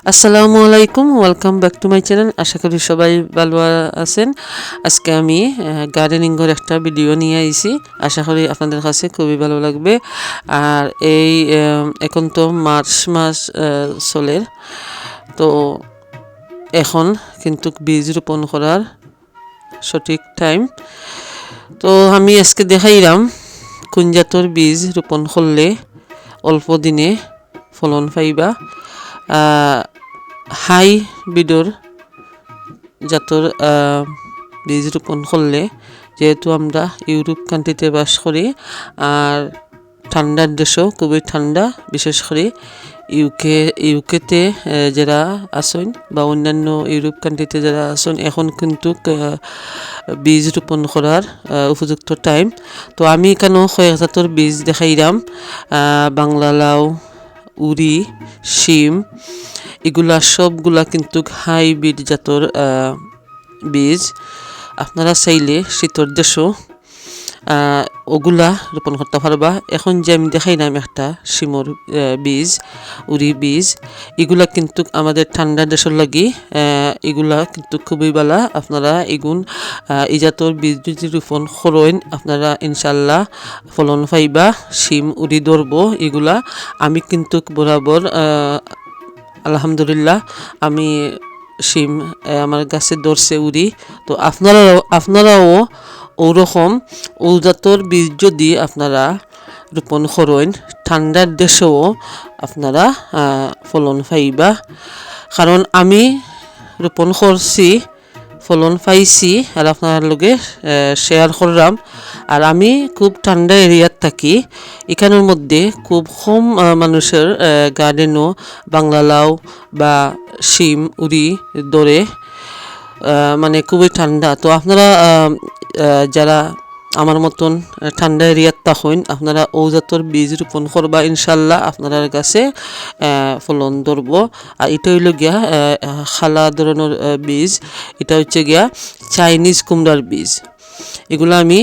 আসসালামু আলাইকুম, welcome back to my channel. আশা করি সবাই ভালো আছেন। আজকে আমি গার্ডেনিংয়ের একটা ভিডিও নিয়ে আইছি। আশা করি আপনাদের কাছে খুবই ভালো লাগবে। আর এই এখন তো মার্চ মাস চলে, তো এখন কিন্তু বীজ রোপণ করার সঠিক টাইম। তো আমি আজকে দেখাইলাম কোন জাতের বীজ রোপণ করলে অল্প দিনে ফলন পাইবা। হাই বিডর জাতর বীজ রোপণ করলে, যেহেতু আমরা ইউরোপ কান্ট্রিতে বাস করি আর ঠান্ডার দেশও খুবই ঠান্ডা, বিশেষ করে ইউকেতে যারা আসেন বা অন্যান্য ইউরোপ কান্ট্রিতে যারা আসেন, এখন কিন্তু বীজ রোপণ করার উপযুক্ত টাইম। তো আমি এখানেও কয়েক জাতর বীজ দেখাইলাম, বাংলা লাউ, উড়ি, শিম, এগুলা সবগুলা কিন্তু হাইব্রিড জাতর বীজ। আপনারা চাইলে শীতর দেশও ওগুলা রোপণ করতে পারবা। এখন যে আমি দেখাইলাম একটা শিমর বীজ, উড়ি বীজ, এগুলা কিন্তু আমাদের ঠান্ডা দেশের লাগি এগুলা কিন্তু খুবই ভালো। আপনারা এগুন এই জাতর বীজ যদি রোপণ করেন, আপনারা ইনশাল্লাহ ফলন পাইবা। শিম, উড়ি ধরবো এগুলা। আমি কিন্তু বরাবর আলহামদুলিল্লাহ আমি শিম আমার গাছে ধরছে, উড়ি। তো আপনারাও ওরকম ও জাতর বীজ যদি আপনারা রোপণ করেন, ঠান্ডার দেশেও আপনারা ফলন পাইবা। কারণ আমি রোপণ করছি, ফলন পাইছি, আর আপনার লগে শেয়ার করলাম। আর আমি খুব ঠান্ডা এরিয়াত থাকি, এখানের মধ্যে খুব কম মানুষের গার্ডেনও বাংলা লাউ বা শিম, উড়ি ধরে, মানে খুবই ঠান্ডা। তো আপনারা যারা আমার মতন ঠান্ডা এরিয়াত থাকেন, আপনারা ও জাতর বীজ রোপণ করবা, ইনশাল্লাহ আপনার কাছে ফলন ধরবো। আর এটা হইল গিয়া খালা ধরনের বীজ, এটা হচ্ছে গিয়া চাইনিজ কুমড়ার বীজ। এগুলো আমি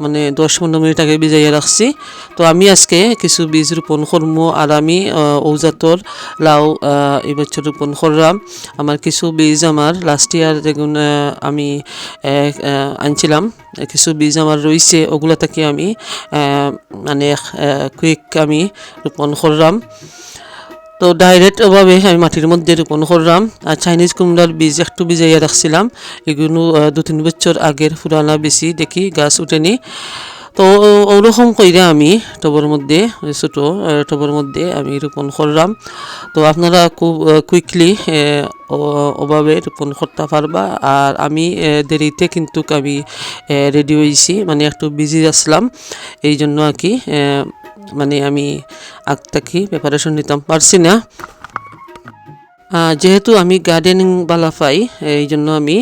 মানে 10-15 মিনিট আগে ভিজাইয়া রাখছি। তো আমি আজকে কিছু বীজ রোপণ করবো, আর আমি ঔজাতর লাউ এই বছর রোপণ করলাম। আমার কিছু বীজ আমার লাস্ট ইয়ার যেগুন আমি আনছিলাম, কিছু বীজ আমার রয়েছে, ওগুলো থেকে আমি মানে কুইক আমি রোপণ করলাম। তো ডাইরেক্ট ওভাবে আমি মাটির মধ্যে রোপণ করলাম। আর চাইনিজ কুমড়ার বীজ একটু ভিজাইয়া রাখছিলাম, এগুলো 2-3 বছর আগের পুরানা বেশি, দেখি গাছ উঠেনি। তো ওরকম কইরা আমি টবের মধ্যে, ছোটো টবের মধ্যে আমি রোপণ করলাম। তো আপনারা খুব কুইকলি ওভাবে রোপণ করতে পারবা। আর আমি দেরিতে কিন্তু আমি রেডি হয়েছি, মানে একটু বিজি আসলাম, এই জন্য আর কি মানে আমি আগ থেকে প্রিপারেশন নিতাম পারছি না। যেহেতু আমি গার্ডেনিং বালা পাই, এই জন্য আমি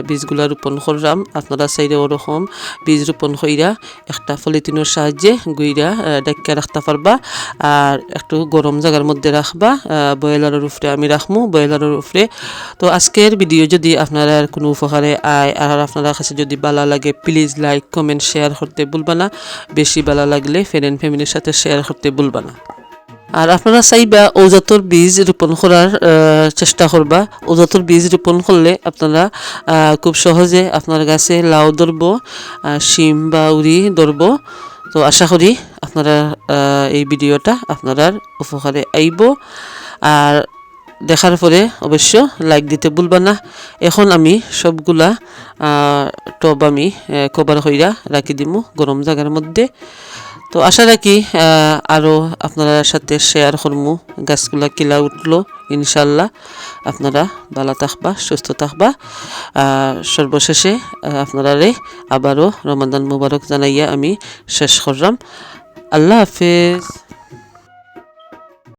বীজগুলা রোপণ করলাম। আপনারা চাইলে ওরকম বীজ রোপণ কইরা একটা পলিথিনের সাহায্যে গুইরা ডাক্কা রাখতে পারবা। আর একটু গরম জায়গার মধ্যে রাখবা, বয়লারের উপরে আমি রাখবো, বয়লারের উপরে। তো আজকের ভিডিও যদি আপনারা কোনো উপকারে আয়, আর আপনার কাছে যদি ভালো লাগে, প্লিজ লাইক, কমেন্ট, শেয়ার করতে ভুলবা না। বেশি ভালো লাগলে ফ্রেন্ড ফ্যামিলির সাথে শেয়ার করতে ভুলবা না। আর আপনারা চাইবা ও জাতর বীজ রোপণ করার চেষ্টা করবা। ও জাতর বীজ রোপণ করলে আপনারা খুব সহজে আপনার গাছে লাউ ধরবো, শিম বা উড়ি ধরবো। তো আশা করি আপনারা এই ভিডিওটা আপনারা উপকারে আইব। আর দেখার পরে অবশ্য লাইক দিতে ভুলবা না। এখন আমি সবগুলা টব আমি কভার কইরা রাখি দিমু গরম জায়গার মধ্যে। তো আশা রাখি আরও আপনার সাথে শেয়ার করবো গাছগুলা কিলা উঠলো। ইনশাল্লাহ আপনারা ভালো থাকবা, সুস্থ থাকবা। সর্বশেষে আপনারারে আবারও রমাদান মুবারক জানাইয়া আমি শেষ করলাম। আল্লাহ হাফেজ।